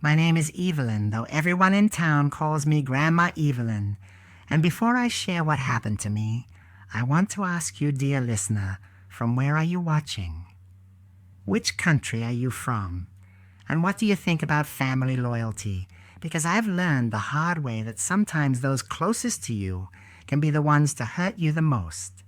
My name is Evelyn, though everyone in town calls me Grandma Evelyn. And before I share what happened to me, I want to ask you, dear listener, from where are you watching? Which country are you from? And what do you think about family loyalty? Because I've learned the hard way that sometimes those closest to you can be the ones to hurt you the most.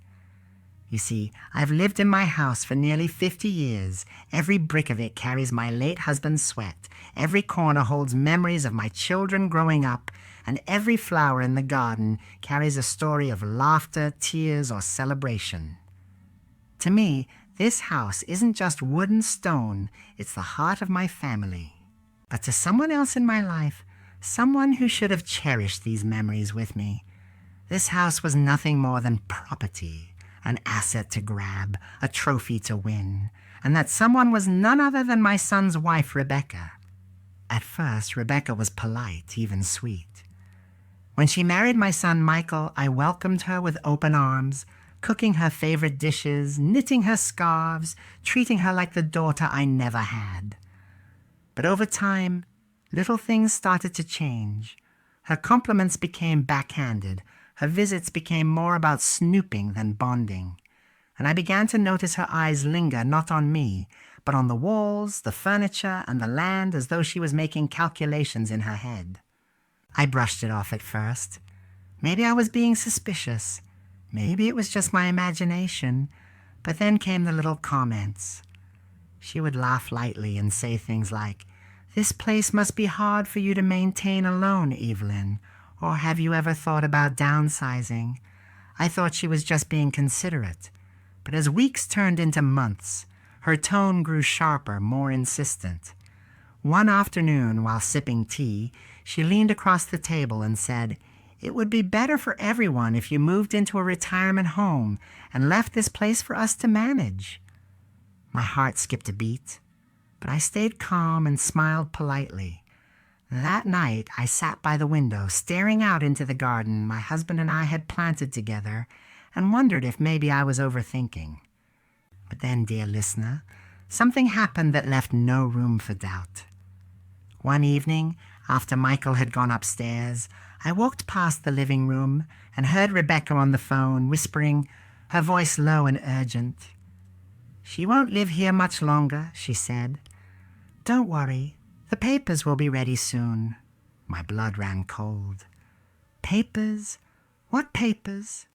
You see, I've lived in my house for nearly 50 years. Every brick of it carries my late husband's sweat. Every corner holds memories of my children growing up, and every flower in the garden carries a story of laughter, tears, or celebration. To me, this house isn't just wood and stone, it's the heart of my family. But to someone else in my life, someone who should have cherished these memories with me, this house was nothing more than property, an asset to grab, a trophy to win, and that someone was none other than my son's wife, Rebecca. At first, Rebecca was polite, even sweet. When she married my son Michael, I welcomed her with open arms, cooking her favorite dishes, knitting her scarves, treating her like the daughter I never had. But over time, little things started to change. Her compliments became backhanded. Her visits became more about snooping than bonding. And I began to notice her eyes linger not on me, but on the walls, the furniture, and the land, as though she was making calculations in her head. I brushed it off at first. Maybe I was being suspicious. Maybe it was just my imagination. But then came the little comments. She would laugh lightly and say things like, "This place must be hard for you to maintain alone, Evelyn. Or have you ever thought about downsizing?" I thought she was just being considerate. But as weeks turned into months, her tone grew sharper, more insistent. One afternoon, while sipping tea, she leaned across the table and said, "It would be better for everyone if you moved into a retirement home and left this place for us to manage." My heart skipped a beat, but I stayed calm and smiled politely. That night, I sat by the window, staring out into the garden my husband and I had planted together, and wondered if maybe I was overthinking. But then, dear listener, something happened that left no room for doubt. One evening, after Michael had gone upstairs, I walked past the living room and heard Rebecca on the phone, whispering, her voice low and urgent. "She won't live here much longer," she said. "Don't worry. The papers will be ready soon." My blood ran cold. Papers? What papers?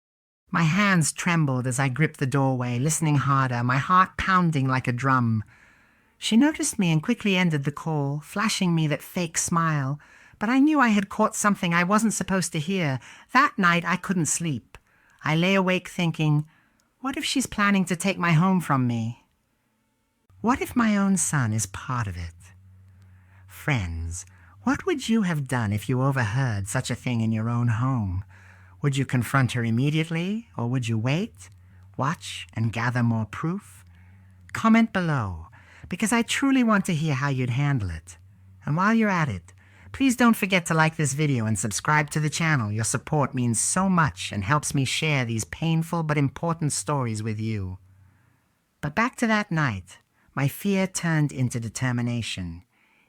My hands trembled as I gripped the doorway, listening harder, my heart pounding like a drum. She noticed me and quickly ended the call, flashing me that fake smile. But I knew I had caught something I wasn't supposed to hear. That night I couldn't sleep. I lay awake thinking, what if she's planning to take my home from me? What if my own son is part of it? Friends, what would you have done if you overheard such a thing in your own home? Would you confront her immediately, or would you wait, watch, and gather more proof? Comment below, because I truly want to hear how you'd handle it. And while you're at it, please don't forget to like this video and subscribe to the channel. Your support means so much and helps me share these painful but important stories with you. But back to that night, my fear turned into determination.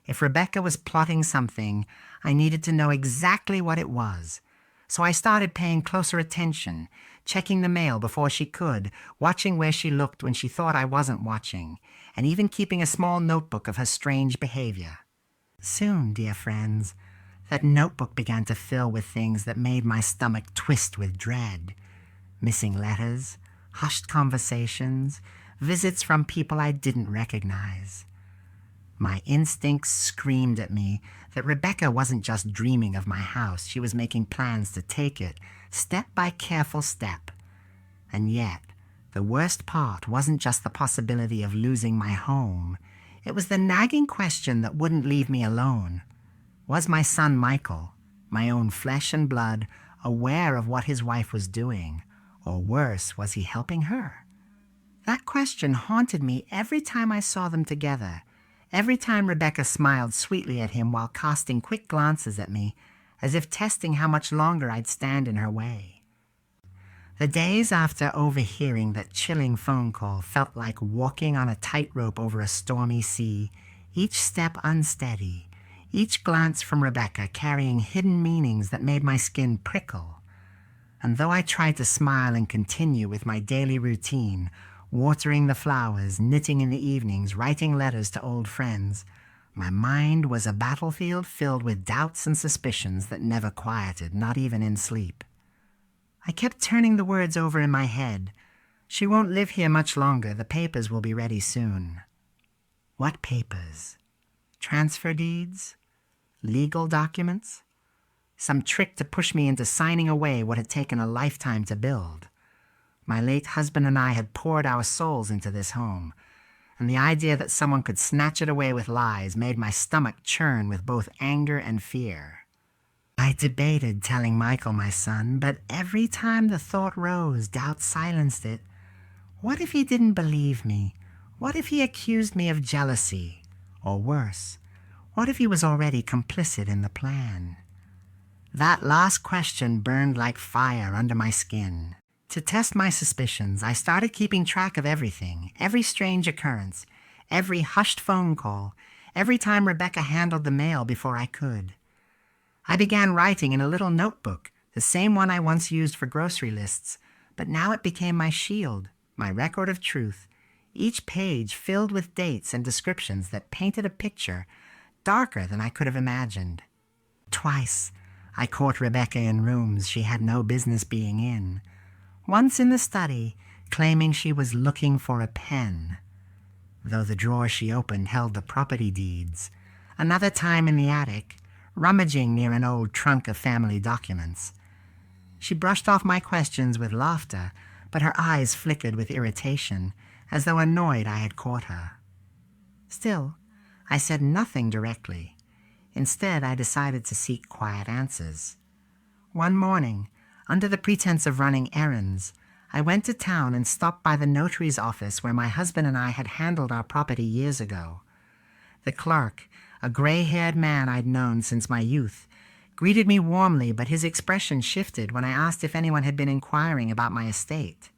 If Rebecca was plotting something, I needed to know exactly what it was. So I started paying closer attention, checking the mail before she could, watching where she looked when she thought I wasn't watching, and even keeping a small notebook of her strange behavior. Soon, dear friends, that notebook began to fill with things that made my stomach twist with dread. Missing letters, hushed conversations, visits from people I didn't recognize. My instincts screamed at me that Rebecca wasn't just dreaming of my house. She was making plans to take it, step by careful step. And yet, the worst part wasn't just the possibility of losing my home. It was the nagging question that wouldn't leave me alone. Was my son Michael, my own flesh and blood, aware of what his wife was doing? Or worse, was he helping her? That question haunted me every time I saw them together. Every time Rebecca smiled sweetly at him while casting quick glances at me, as if testing how much longer I'd stand in her way. The days after overhearing that chilling phone call felt like walking on a tightrope over a stormy sea, each step unsteady, each glance from Rebecca carrying hidden meanings that made my skin prickle. And though I tried to smile and continue with my daily routine, watering the flowers, knitting in the evenings, writing letters to old friends, my mind was a battlefield filled with doubts and suspicions that never quieted, not even in sleep. I kept turning the words over in my head. She won't live here much longer. The papers will be ready soon. What papers? Transfer deeds? Legal documents? Some trick to push me into signing away what had taken a lifetime to build. My late husband and I had poured our souls into this home, and the idea that someone could snatch it away with lies made my stomach churn with both anger and fear. I debated telling Michael, my son, but every time the thought rose, doubt silenced it. What if he didn't believe me? What if he accused me of jealousy? Or worse, what if he was already complicit in the plan? That last question burned like fire under my skin. To test my suspicions, I started keeping track of everything, every strange occurrence, every hushed phone call, every time Rebecca handled the mail before I could. I began writing in a little notebook, the same one I once used for grocery lists, but now it became my shield, my record of truth, each page filled with dates and descriptions that painted a picture darker than I could have imagined. Twice, I caught Rebecca in rooms she had no business being in. Once in the study, claiming she was looking for a pen, though the drawer she opened held the property deeds. Another time in the attic, rummaging near an old trunk of family documents. She brushed off my questions with laughter, but her eyes flickered with irritation, as though annoyed I had caught her. Still, I said nothing directly. Instead, I decided to seek quiet answers. One morning, under the pretense of running errands, I went to town and stopped by the notary's office where my husband and I had handled our property years ago. The clerk, a gray-haired man I'd known since my youth, greeted me warmly, but his expression shifted when I asked if anyone had been inquiring about my estate.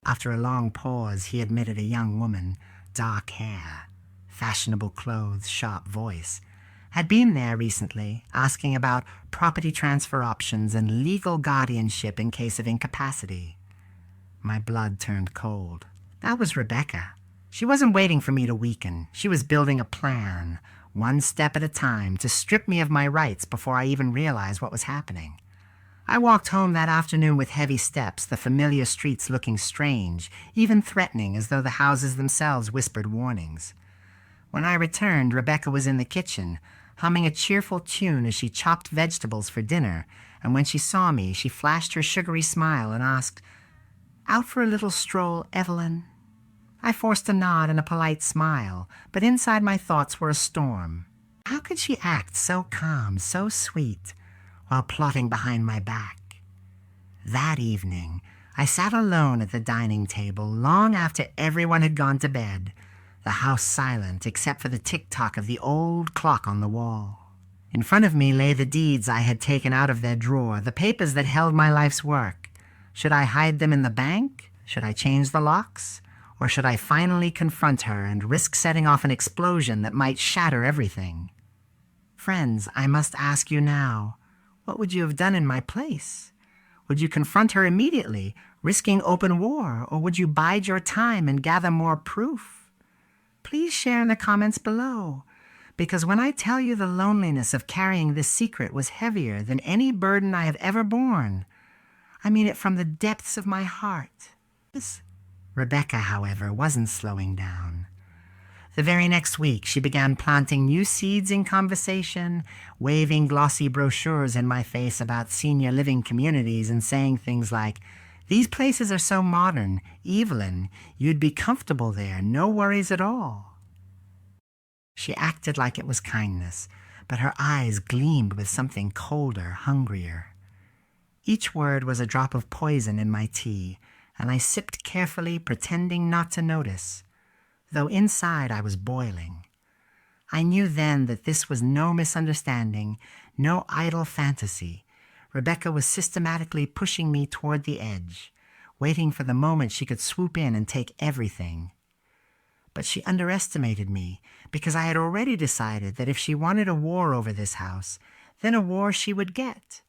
After a long pause, he admitted a young woman, dark hair, fashionable clothes, sharp voice, had been there recently, asking about property transfer options and legal guardianship in case of incapacity. My blood turned cold. That was Rebecca. She wasn't waiting for me to weaken. She was building a plan, one step at a time, to strip me of my rights before I even realized what was happening. I walked home that afternoon with heavy steps, the familiar streets looking strange, even threatening, as though the houses themselves whispered warnings. When I returned, Rebecca was in the kitchen, humming a cheerful tune as she chopped vegetables for dinner, and when she saw me, she flashed her sugary smile and asked, "Out for a little stroll, Evelyn?" I forced a nod and a polite smile, but inside my thoughts were a storm. How could she act so calm, so sweet, while plotting behind my back? That evening, I sat alone at the dining table long after everyone had gone to bed, the house silent except for the tick-tock of the old clock on the wall. In front of me lay the deeds I had taken out of their drawer, the papers that held my life's work. Should I hide them in the bank? Should I change the locks? Or should I finally confront her and risk setting off an explosion that might shatter everything? Friends, I must ask you now, what would you have done in my place? Would you confront her immediately, risking open war, or would you bide your time and gather more proof? Please share in the comments below, because when I tell you the loneliness of carrying this secret was heavier than any burden I have ever borne, I mean it from the depths of my heart. Rebecca, however, wasn't slowing down. The very next week, she began planting new seeds in conversation, waving glossy brochures in my face about senior living communities and saying things like, "These places are so modern. Evelyn, you'd be comfortable there. No worries at all." She acted like it was kindness, but her eyes gleamed with something colder, hungrier. Each word was a drop of poison in my tea, and I sipped carefully, pretending not to notice, though inside I was boiling. I knew then that this was no misunderstanding, no idle fantasy. Rebecca was systematically pushing me toward the edge, waiting for the moment she could swoop in and take everything. But she underestimated me, because I had already decided that if she wanted a war over this house, then a war she would get,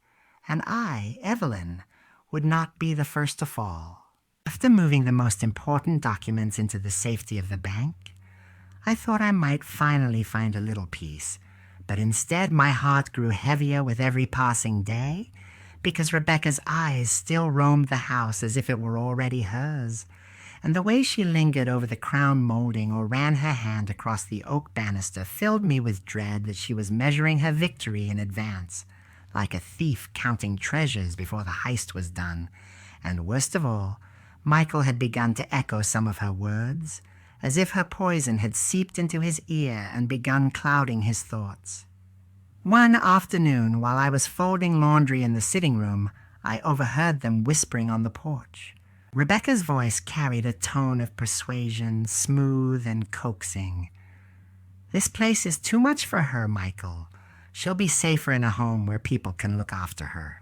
and I, Evelyn, would not be the first to fall. After moving the most important documents into the safety of the bank, I thought I might finally find a little peace, but instead my heart grew heavier with every passing day, because Rebecca's eyes still roamed the house as if it were already hers, and the way she lingered over the crown molding or ran her hand across the oak banister filled me with dread that she was measuring her victory in advance, like a thief counting treasures before the heist was done. And worst of all, Michael had begun to echo some of her words, as if her poison had seeped into his ear and begun clouding his thoughts. One afternoon, while I was folding laundry in the sitting room, I overheard them whispering on the porch. Rebecca's voice carried a tone of persuasion, smooth and coaxing. "This place is too much for her, Michael. She'll be safer in a home where people can look after her."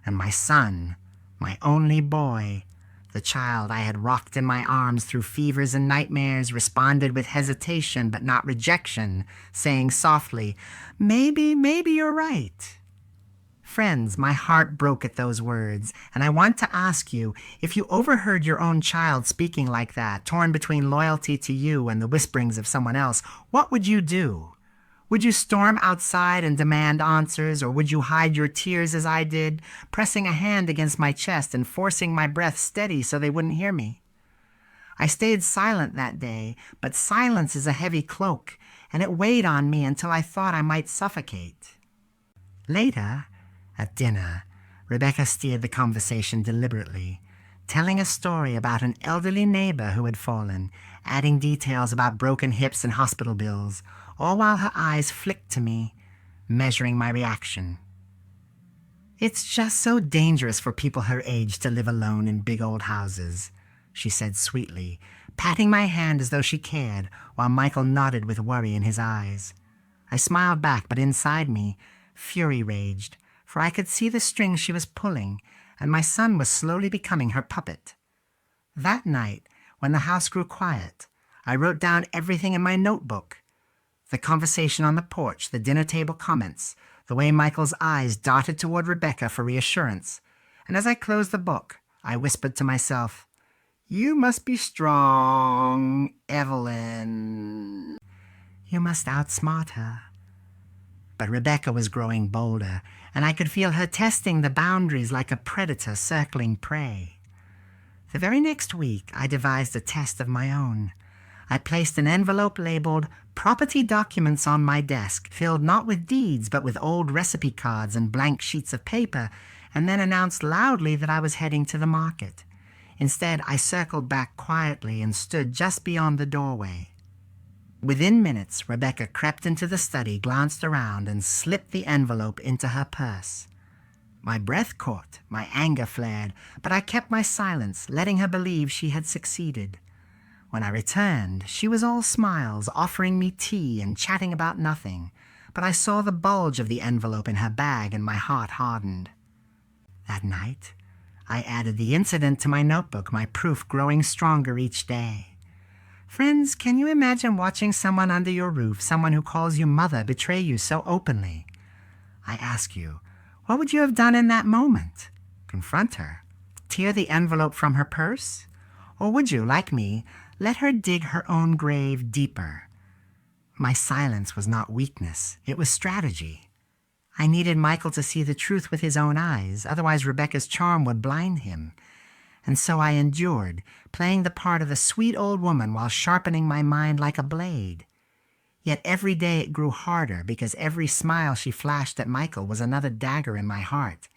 And my son, my only boy, the child I had rocked in my arms through fevers and nightmares, responded with hesitation but not rejection, saying softly, maybe you're right." Friends, my heart broke at those words, and I want to ask you, if you overheard your own child speaking like that, torn between loyalty to you and the whisperings of someone else, what would you do? Would you storm outside and demand answers, or would you hide your tears as I did, pressing a hand against my chest and forcing my breath steady so they wouldn't hear me? I stayed silent that day, but silence is a heavy cloak, and it weighed on me until I thought I might suffocate. Later, at dinner, Rebecca steered the conversation deliberately, telling a story about an elderly neighbor who had fallen, adding details about broken hips and hospital bills, all while her eyes flicked to me, measuring my reaction. "It's just so dangerous for people her age to live alone in big old houses," she said sweetly, patting my hand as though she cared, while Michael nodded with worry in his eyes. I smiled back, but inside me, fury raged, for I could see the strings she was pulling, and my son was slowly becoming her puppet. That night, when the house grew quiet, I wrote down everything in my notebook. The conversation on the porch, the dinner table comments, the way Michael's eyes darted toward Rebecca for reassurance. And as I closed the book, I whispered to myself, "You must be strong, Evelyn. You must outsmart her." But Rebecca was growing bolder, and I could feel her testing the boundaries like a predator circling prey. The very next week, I devised a test of my own. I placed an envelope labeled "Property Documents" on my desk, filled not with deeds but with old recipe cards and blank sheets of paper, and then announced loudly that I was heading to the market. Instead, I circled back quietly and stood just beyond the doorway. Within minutes, Rebecca crept into the study, glanced around, and slipped the envelope into her purse. My breath caught, my anger flared, but I kept my silence, letting her believe she had succeeded. When I returned, she was all smiles, offering me tea and chatting about nothing, but I saw the bulge of the envelope in her bag and my heart hardened. That night, I added the incident to my notebook, my proof growing stronger each day. Friends, can you imagine watching someone under your roof, someone who calls you mother, betray you so openly? I ask you, what would you have done in that moment? Confront her? Tear the envelope from her purse? Or would you, like me, let her dig her own grave deeper? My silence was not weakness, it was strategy. I needed Michael to see the truth with his own eyes, otherwise Rebecca's charm would blind him. And so I endured, playing the part of a sweet old woman while sharpening my mind like a blade. Yet every day it grew harder, because every smile she flashed at Michael was another dagger in my heart.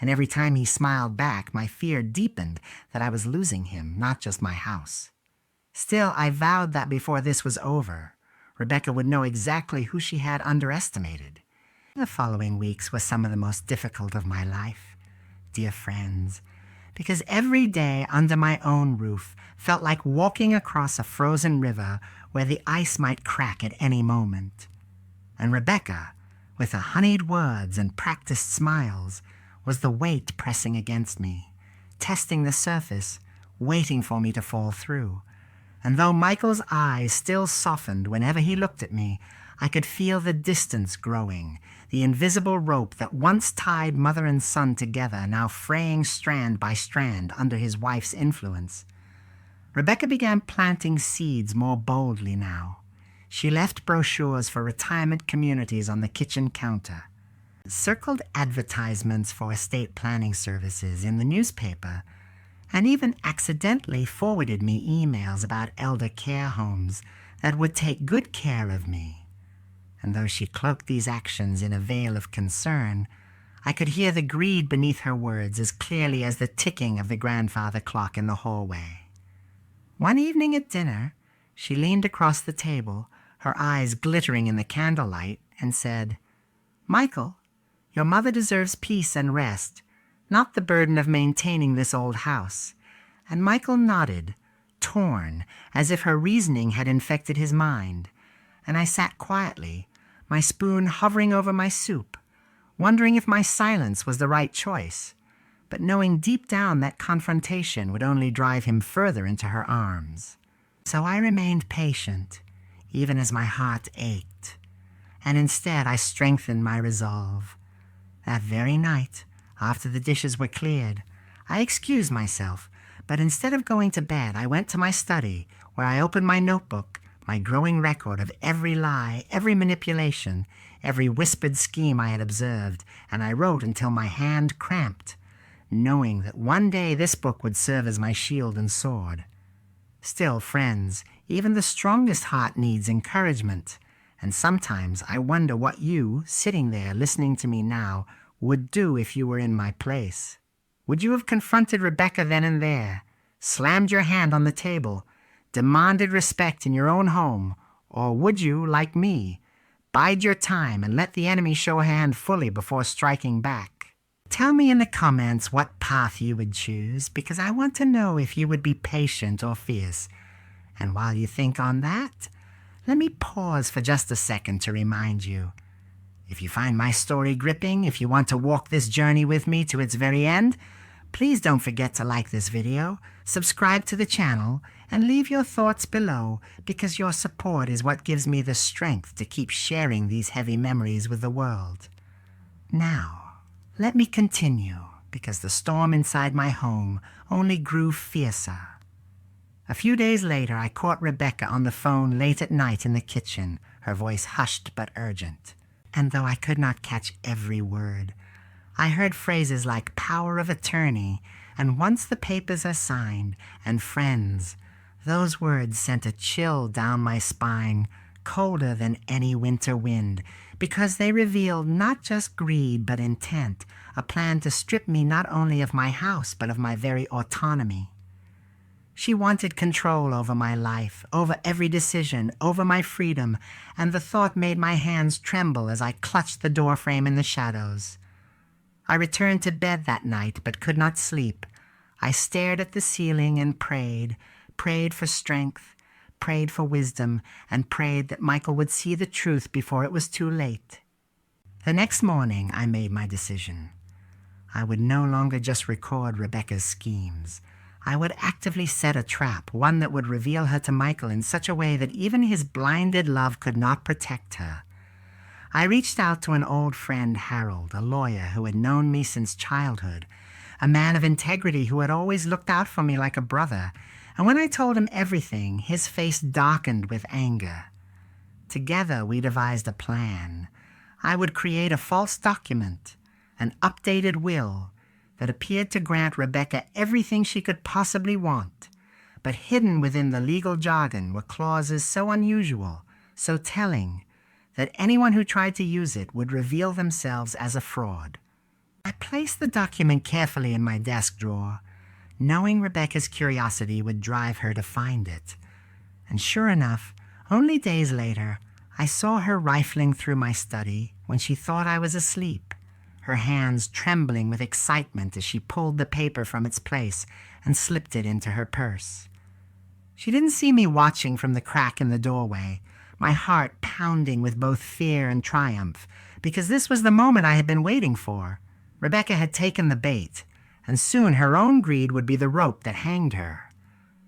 And every time he smiled back, my fear deepened that I was losing him, not just my house. Still, I vowed that before this was over, Rebecca would know exactly who she had underestimated. The following weeks were some of the most difficult of my life, dear friends, because every day under my own roof felt like walking across a frozen river where the ice might crack at any moment. And Rebecca, with her honeyed words and practiced smiles, was the weight pressing against me, testing the surface, waiting for me to fall through. and though Michael's eyes still softened whenever he looked at me, I could feel the distance growing, the invisible rope that once tied mother and son together now fraying strand by strand under his wife's influence. Rebecca began planting seeds more boldly now. She left brochures for retirement communities on the kitchen counter, circled advertisements for estate planning services in the newspaper, and even accidentally forwarded me emails about elder care homes that would take good care of me. And though she cloaked these actions in a veil of concern, I could hear the greed beneath her words as clearly as the ticking of the grandfather clock in the hallway. One evening at dinner, she leaned across the table, her eyes glittering in the candlelight, and said, "Michael, your mother deserves peace and rest, not the burden of maintaining this old house." And Michael nodded, torn, as if her reasoning had infected his mind. And I sat quietly, my spoon hovering over my soup, wondering if my silence was the right choice, but knowing deep down that confrontation would only drive him further into her arms. So I remained patient, even as my heart ached, and instead I strengthened my resolve. That very night, after the dishes were cleared, I excused myself, but instead of going to bed, I went to my study, where I opened my notebook, my growing record of every lie, every manipulation, every whispered scheme I had observed, and I wrote until my hand cramped, knowing that one day this book would serve as my shield and sword. Still, friends, even the strongest heart needs encouragement, and sometimes I wonder what you, sitting there listening to me now, would do if you were in my place. Would you have confronted Rebecca then and there, slammed your hand on the table, demanded respect in your own home, or would you, like me, bide your time and let the enemy show her hand fully before striking back? Tell me in the comments what path you would choose, because I want to know if you would be patient or fierce. And while you think on that, let me pause for just a second to remind you. If you find my story gripping, if you want to walk this journey with me to its very end, please don't forget to like this video, subscribe to the channel, and leave your thoughts below, because your support is what gives me the strength to keep sharing these heavy memories with the world. Now, let me continue, because the storm inside my home only grew fiercer. A few days later, I caught Rebecca on the phone late at night in the kitchen, her voice hushed but urgent. And though I could not catch every word, I heard phrases like power of attorney and once the papers are signed and friends. Those words sent a chill down my spine, colder than any winter wind, because they revealed not just greed but intent, a plan to strip me not only of my house but of my very autonomy. She wanted control over my life, over every decision, over my freedom, and the thought made my hands tremble as I clutched the doorframe in the shadows. I returned to bed that night but could not sleep. I stared at the ceiling and prayed for strength, prayed for wisdom, and prayed that Michael would see the truth before it was too late. The next morning I made my decision. I would no longer just record Rebecca's schemes. I would actively set a trap, one that would reveal her to Michael in such a way that even his blinded love could not protect her. I reached out to an old friend, Harold, a lawyer who had known me since childhood, a man of integrity who had always looked out for me like a brother, and when I told him everything, his face darkened with anger. Together we devised a plan. I would create a false document, an updated will, that appeared to grant Rebecca everything she could possibly want, but hidden within the legal jargon were clauses so unusual, so telling, that anyone who tried to use it would reveal themselves as a fraud. I placed the document carefully in my desk drawer, knowing Rebecca's curiosity would drive her to find it. And sure enough, only days later, I saw her rifling through my study when she thought I was asleep, her hands trembling with excitement as she pulled the paper from its place and slipped it into her purse. She didn't see me watching from the crack in the doorway, my heart pounding with both fear and triumph, because this was the moment I had been waiting for. Rebecca had taken the bait, and soon her own greed would be the rope that hanged her.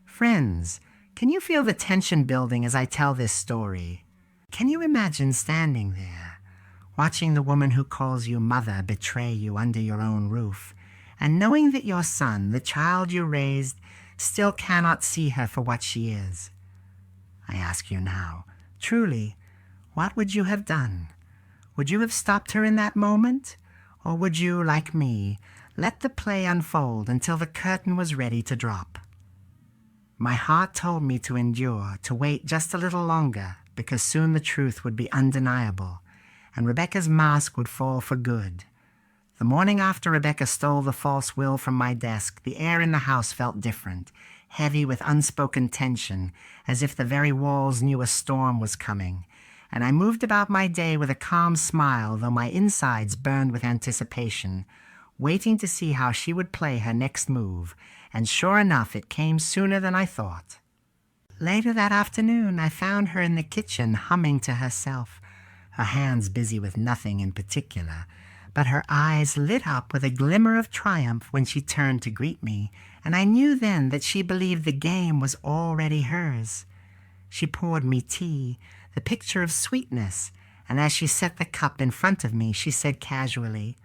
Friends, Can you feel the tension building as I tell this story? Can you imagine standing there, watching the woman who calls you mother betray you under your own roof, and knowing that your son, the child you raised, still cannot see her for what she is? I ask you now, truly, what would you have done? Would you have stopped her in that moment? Or would you, like me, let the play unfold until the curtain was ready to drop? My heart told me to endure, to wait just a little longer, because soon the truth would be undeniable, and Rebecca's mask would fall for good. The morning after Rebecca stole the false will from my desk, the air in the house felt different, heavy with unspoken tension, as if the very walls knew a storm was coming, and I moved about my day with a calm smile, though my insides burned with anticipation, waiting to see how she would play her next move, and sure enough, it came sooner than I thought. Later that afternoon, I found her in the kitchen humming to herself, her hands busy with nothing in particular, but her eyes lit up with a glimmer of triumph when she turned to greet me, and I knew then that she believed the game was already hers. She poured me tea, the picture of sweetness, and as she set the cup in front of me, she said casually,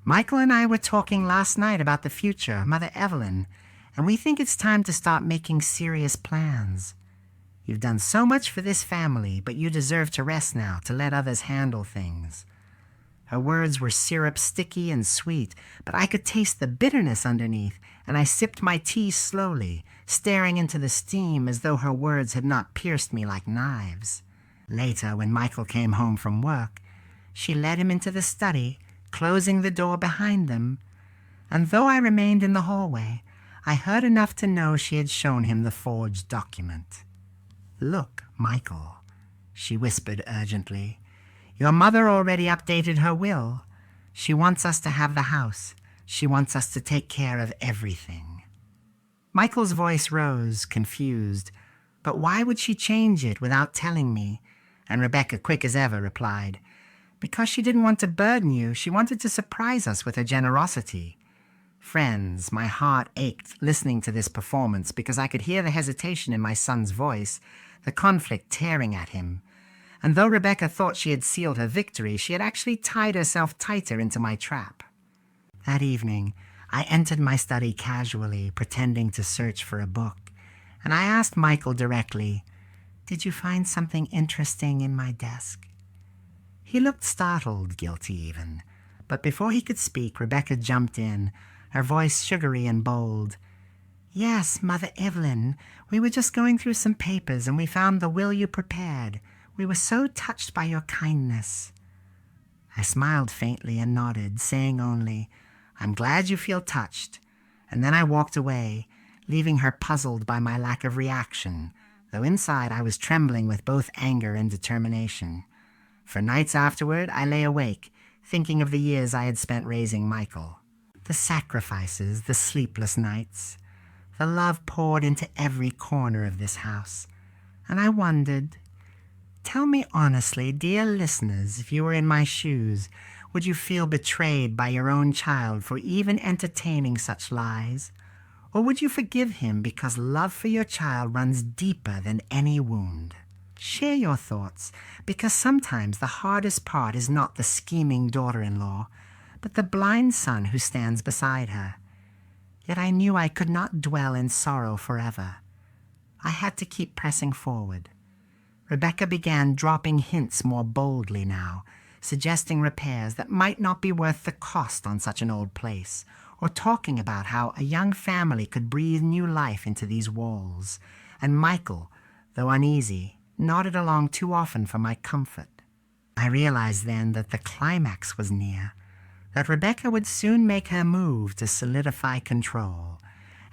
"Michael and I were talking last night about the future, Mother Evelyn, and we think it's time to start making serious plans. You've done so much for this family, but you deserve to rest now, to let others handle things." Her words were syrup sticky and sweet, but I could taste the bitterness underneath, and I sipped my tea slowly, staring into the steam as though her words had not pierced me like knives. Later, when Michael came home from work, she led him into the study, closing the door behind them, and though I remained in the hallway, I heard enough to know she had shown him the forged document. "Look, Michael," she whispered urgently, "your mother already updated her will. She wants us to have the house. She wants us to take care of everything." Michael's voice rose, confused. "But why would she change it without telling me?" And Rebecca, quick as ever, replied, "Because she didn't want to burden you. She wanted to surprise us with her generosity." Friends, my heart ached listening to this performance because I could hear the hesitation in my son's voice, the conflict tearing at him. And though Rebecca thought she had sealed her victory, she had actually tied herself tighter into my trap. That evening, I entered my study casually, pretending to search for a book, and I asked Michael directly, "Did you find something interesting in my desk?" He looked startled, guilty even, but before he could speak, Rebecca jumped in, her voice sugary and bold. "Yes, Mother Evelyn, we were just going through some papers and we found the will you prepared. We were so touched by your kindness." I smiled faintly and nodded, saying only, "I'm glad you feel touched," and then I walked away, leaving her puzzled by my lack of reaction, though inside I was trembling with both anger and determination. For nights afterward, I lay awake, thinking of the years I had spent raising Michael. The sacrifices, the sleepless nights, the love poured into every corner of this house. And I wondered, tell me honestly, dear listeners, if you were in my shoes, would you feel betrayed by your own child for even entertaining such lies? Or would you forgive him because love for your child runs deeper than any wound? Share your thoughts, because sometimes the hardest part is not the scheming daughter-in-law, but the blind son who stands beside her. Yet I knew I could not dwell in sorrow forever. I had to keep pressing forward. Rebecca began dropping hints more boldly now, suggesting repairs that might not be worth the cost on such an old place, or talking about how a young family could breathe new life into these walls, and Michael, though uneasy, nodded along too often for my comfort. I realized then that the climax was near, that Rebecca would soon make her move to solidify control,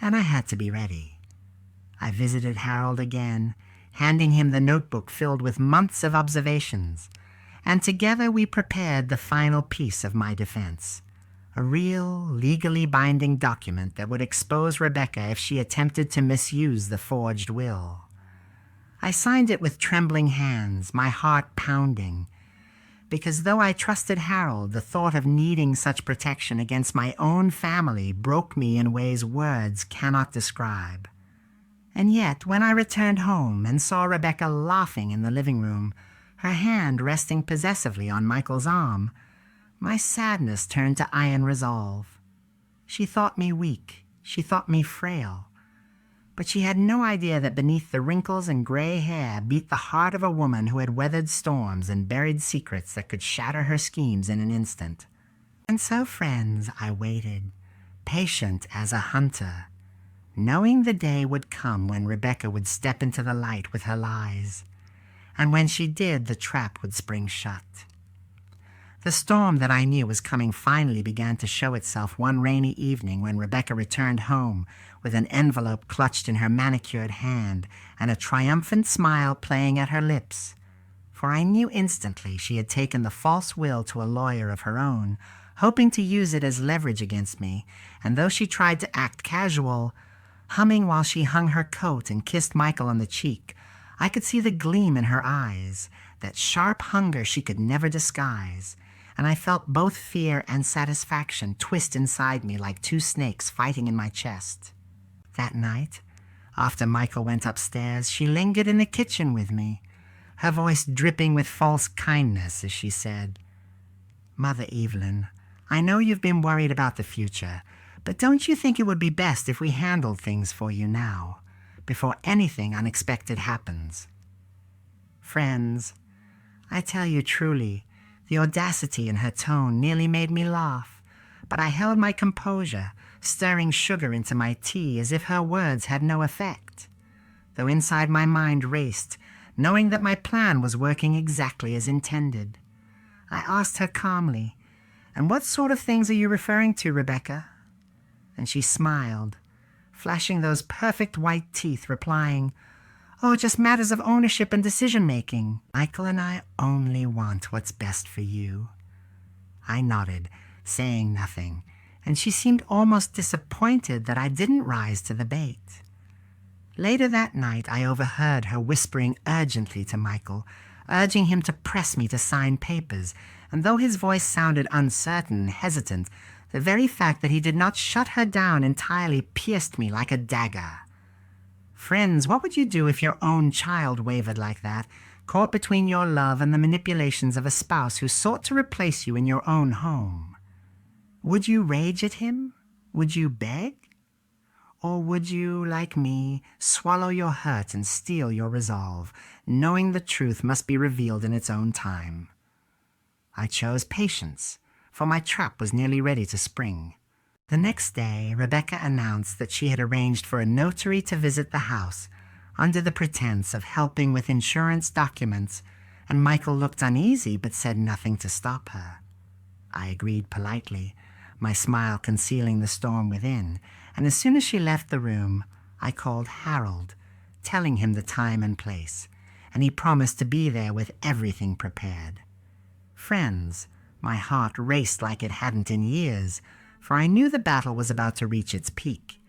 and I had to be ready. I visited Harold again, handing him the notebook filled with months of observations, and together we prepared the final piece of my defense, a real, legally binding document that would expose Rebecca if she attempted to misuse the forged will. I signed it with trembling hands, my heart pounding, because though I trusted Harold, the thought of needing such protection against my own family broke me in ways words cannot describe. And yet, when I returned home and saw Rebecca laughing in the living room, her hand resting possessively on Michael's arm, my sadness turned to iron resolve. She thought me weak. She thought me frail. But she had no idea that beneath the wrinkles and gray hair beat the heart of a woman who had weathered storms and buried secrets that could shatter her schemes in an instant. And so, friends, I waited, patient as a hunter, knowing the day would come when Rebecca would step into the light with her lies, and when she did, the trap would spring shut. The storm that I knew was coming finally began to show itself one rainy evening when Rebecca returned home with an envelope clutched in her manicured hand and a triumphant smile playing at her lips. For I knew instantly she had taken the false will to a lawyer of her own, hoping to use it as leverage against me, and though she tried to act casual, humming while she hung her coat and kissed Michael on the cheek, I could see the gleam in her eyes, that sharp hunger she could never disguise, and I felt both fear and satisfaction twist inside me like two snakes fighting in my chest. That night, after Michael went upstairs, she lingered in the kitchen with me, her voice dripping with false kindness as she said, "Mother Evelyn, I know you've been worried about the future, but don't you think it would be best if we handled things for you now, before anything unexpected happens?" Friends, I tell you truly, the audacity in her tone nearly made me laugh, but I held my composure, stirring sugar into my tea as if her words had no effect, though inside my mind raced, knowing that my plan was working exactly as intended. I asked her calmly, "And what sort of things are you referring to, Rebecca?" And she smiled, flashing those perfect white teeth, replying, "Oh, just matters of ownership and decision-making. Michael and I only want what's best for you." I nodded, saying nothing, and she seemed almost disappointed that I didn't rise to the bait. Later that night, I overheard her whispering urgently to Michael, urging him to press me to sign papers, and though his voice sounded uncertain and hesitant, the very fact that he did not shut her down entirely pierced me like a dagger. Friends, what would you do if your own child wavered like that, caught between your love and the manipulations of a spouse who sought to replace you in your own home? Would you rage at him? Would you beg? Or would you, like me, swallow your hurt and steel your resolve, knowing the truth must be revealed in its own time? I chose patience, for my trap was nearly ready to spring. The next day, Rebecca announced that she had arranged for a notary to visit the house, under the pretense of helping with insurance documents, and Michael looked uneasy but said nothing to stop her. I agreed politely, my smile concealing the storm within, and as soon as she left the room, I called Harold, telling him the time and place, and he promised to be there with everything prepared. Friends, my heart raced like it hadn't in years, for I knew the battle was about to reach its peak.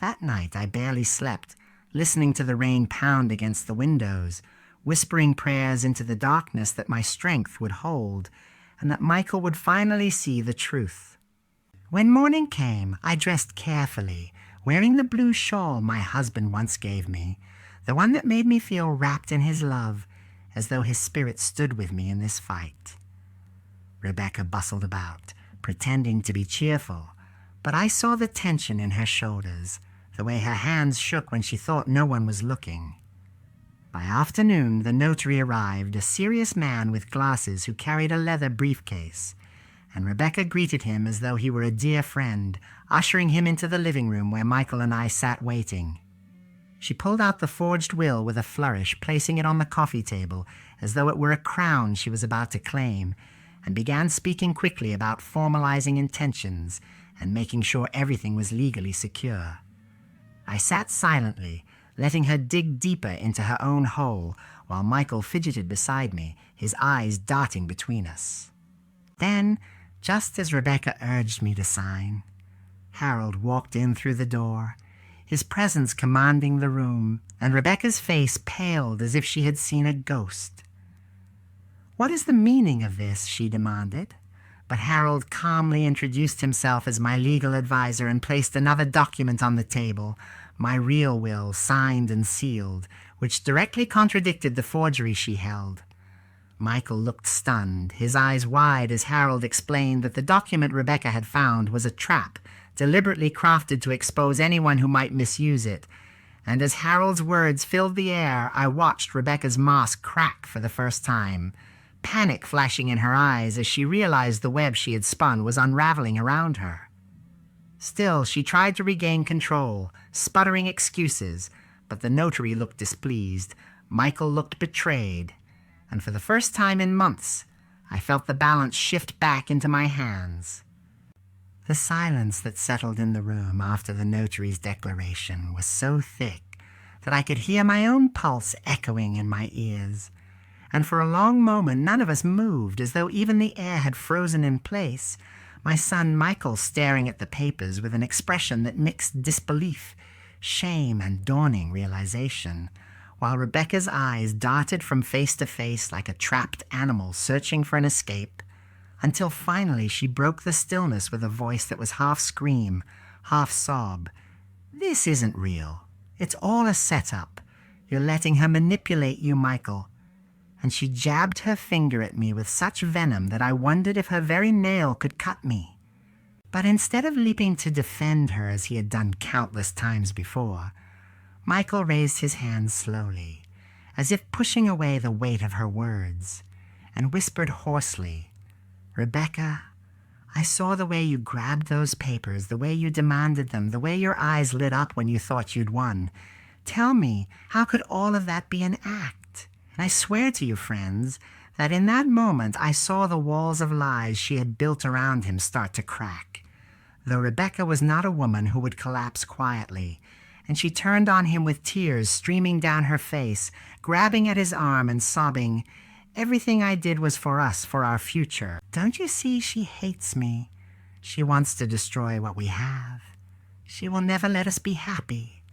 That night I barely slept, listening to the rain pound against the windows, whispering prayers into the darkness that my strength would hold, and that Michael would finally see the truth. When morning came, I dressed carefully, wearing the blue shawl my husband once gave me, the one that made me feel wrapped in his love, as though his spirit stood with me in this fight. Rebecca bustled about, pretending to be cheerful, but I saw the tension in her shoulders, the way her hands shook when she thought no one was looking. By afternoon, the notary arrived, a serious man with glasses who carried a leather briefcase, and Rebecca greeted him as though he were a dear friend, ushering him into the living room where Michael and I sat waiting. She pulled out the forged will with a flourish, placing it on the coffee table as though it were a crown she was about to claim, and began speaking quickly about formalizing intentions and making sure everything was legally secure. I sat silently, letting her dig deeper into her own hole, while Michael fidgeted beside me, his eyes darting between us. Then, just as Rebecca urged me to sign, Harold walked in through the door, his presence commanding the room, and Rebecca's face paled as if she had seen a ghost. "What is the meaning of this?" she demanded, but Harold calmly introduced himself as my legal advisor and placed another document on the table, my real will signed and sealed, which directly contradicted the forgery she held. Michael looked stunned, his eyes wide as Harold explained that the document Rebecca had found was a trap, deliberately crafted to expose anyone who might misuse it. And as Harold's words filled the air, I watched Rebecca's mask crack for the first time, panic flashing in her eyes as she realized the web she had spun was unraveling around her. Still, she tried to regain control, sputtering excuses, but the notary looked displeased. Michael looked betrayed, and for the first time in months, I felt the balance shift back into my hands. The silence that settled in the room after the notary's declaration was so thick that I could hear my own pulse echoing in my ears, and for a long moment none of us moved, as though even the air had frozen in place, my son Michael staring at the papers with an expression that mixed disbelief, shame, and dawning realization, while Rebecca's eyes darted from face to face like a trapped animal searching for an escape, until finally she broke the stillness with a voice that was half scream, half sob. "This isn't real. It's all a setup. You're letting her manipulate you, Michael." And she jabbed her finger at me with such venom that I wondered if her very nail could cut me. But instead of leaping to defend her as he had done countless times before, Michael raised his hand slowly, as if pushing away the weight of her words, and whispered hoarsely, "Rebecca, I saw the way you grabbed those papers, the way you demanded them, the way your eyes lit up when you thought you'd won. Tell me, how could all of that be an act? And I swear to you, friends, that in that moment I saw the walls of lies she had built around him start to crack. Though Rebecca was not a woman who would collapse quietly, and she turned on him with tears streaming down her face, grabbing at his arm and sobbing, 'Everything I did was for us, for our future. Don't you see she hates me? She wants to destroy what we have. She will never let us be happy.'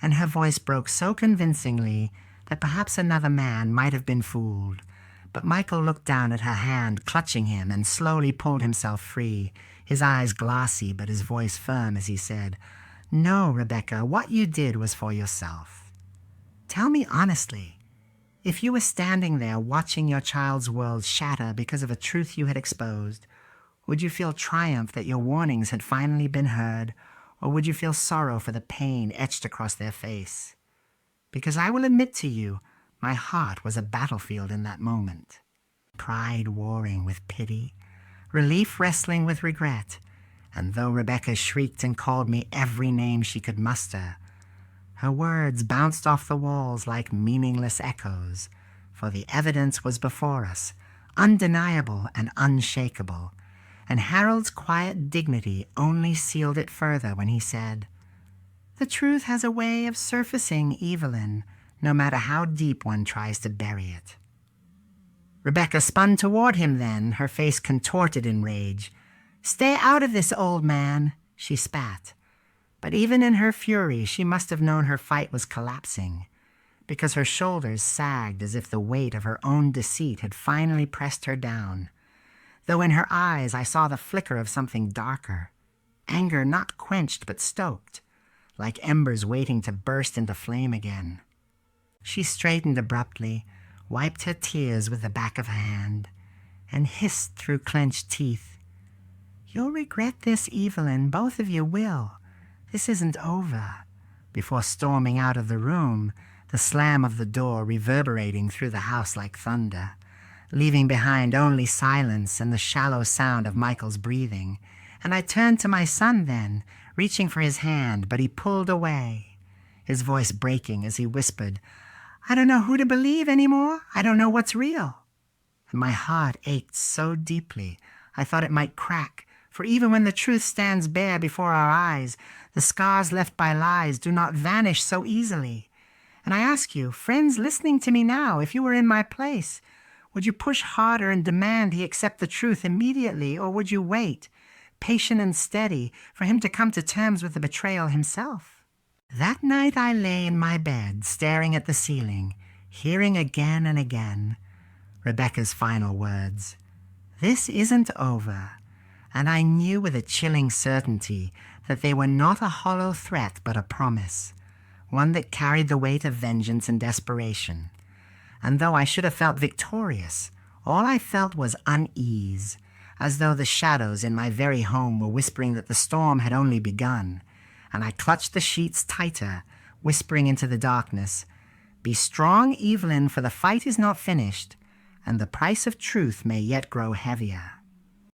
And her voice broke so convincingly that perhaps another man might have been fooled. But Michael looked down at her hand, clutching him, and slowly pulled himself free, his eyes glassy but his voice firm as he said, 'No, Rebecca, what you did was for yourself. Tell me honestly, if you were standing there watching your child's world shatter because of a truth you had exposed, would you feel triumph that your warnings had finally been heard, or would you feel sorrow for the pain etched across their face? Because I will admit to you, my heart was a battlefield in that moment. Pride warring with pity, relief wrestling with regret, and though Rebecca shrieked and called me every name she could muster, her words bounced off the walls like meaningless echoes, for the evidence was before us, undeniable and unshakable, and Harold's quiet dignity only sealed it further when he said, "The truth has a way of surfacing, Evelyn, no matter how deep one tries to bury it." Rebecca spun toward him then, her face contorted in rage. "Stay out of this, old man," she spat. But even in her fury, she must have known her fight was collapsing, because her shoulders sagged as if the weight of her own deceit had finally pressed her down, though in her eyes I saw the flicker of something darker, anger not quenched but stoked, like embers waiting to burst into flame again. She straightened abruptly, wiped her tears with the back of her hand, and hissed through clenched teeth, "You'll regret this, Evelyn, both of you will. This isn't over," before storming out of the room, the slam of the door reverberating through the house like thunder, leaving behind only silence and the shallow sound of Michael's breathing. And I turned to my son then, reaching for his hand, but he pulled away, his voice breaking as he whispered, "I don't know who to believe anymore. I don't know what's real." And my heart ached so deeply I thought it might crack, for even when the truth stands bare before our eyes, the scars left by lies do not vanish so easily. And I ask you, friends listening to me now, if you were in my place, would you push harder and demand he accept the truth immediately, or would you wait, patient and steady, for him to come to terms with the betrayal himself? That night I lay in my bed, staring at the ceiling, hearing again and again Rebecca's final words, "This isn't over," and I knew with a chilling certainty that they were not a hollow threat but a promise, one that carried the weight of vengeance and desperation. And though I should have felt victorious, all I felt was unease, as though the shadows in my very home were whispering that the storm had only begun, and I clutched the sheets tighter, whispering into the darkness, "Be strong, Evelyn, for the fight is not finished, and the price of truth may yet grow heavier."